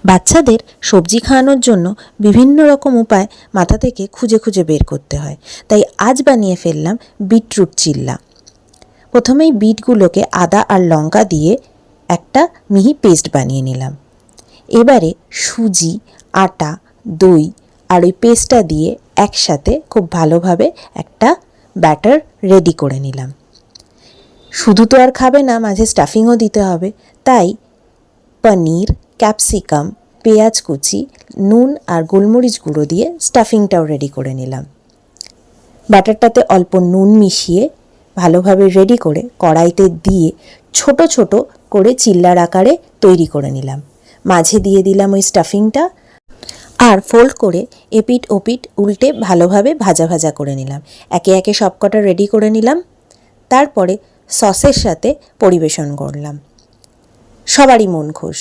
বাচ্চাদের সবজি খাওয়ানোর জন্য বিভিন্ন রকম উপায় মাথা থেকে খুঁজে খুঁজে বের করতে হয়, তাই আজ বানিয়ে ফেললাম বিটরুট চিল্লা। প্রথমেই বিটগুলোকে আদা আর লঙ্কা দিয়ে একটা মিহি পেস্ট বানিয়ে নিলাম। এবারে সুজি, আটা, দই আর ওই পেস্টটা দিয়ে একসাথে খুব ভালোভাবে একটা ব্যাটার রেডি করে নিলাম। শুধু তো আর খাবে না, মাঝে স্টাফিংও দিতে হবে, তাই পনির, ক্যাপসিকাম, পেঁয়াজ কুচি, নুন আর গোলমরিচ গুঁড়ো দিয়ে স্টাফিংটাও রেডি করে নিলাম। ব্যাটারটাতে অল্প নুন মিশিয়ে ভালোভাবে রেডি করে কড়াইতে দিয়ে ছোট ছোট করে চিল্লার আকারে তৈরি করে নিলাম। মাঝে দিয়ে দিলাম ওই স্টাফিংটা আর ফোল্ড করে এপিট ওপিট উল্টে ভালোভাবে ভাজা ভাজা করে নিলাম। একে একে সবকটা রেডি করে নিলাম। তারপরে সসের সাথে পরিবেশন করলাম। সবারই মন খুশ।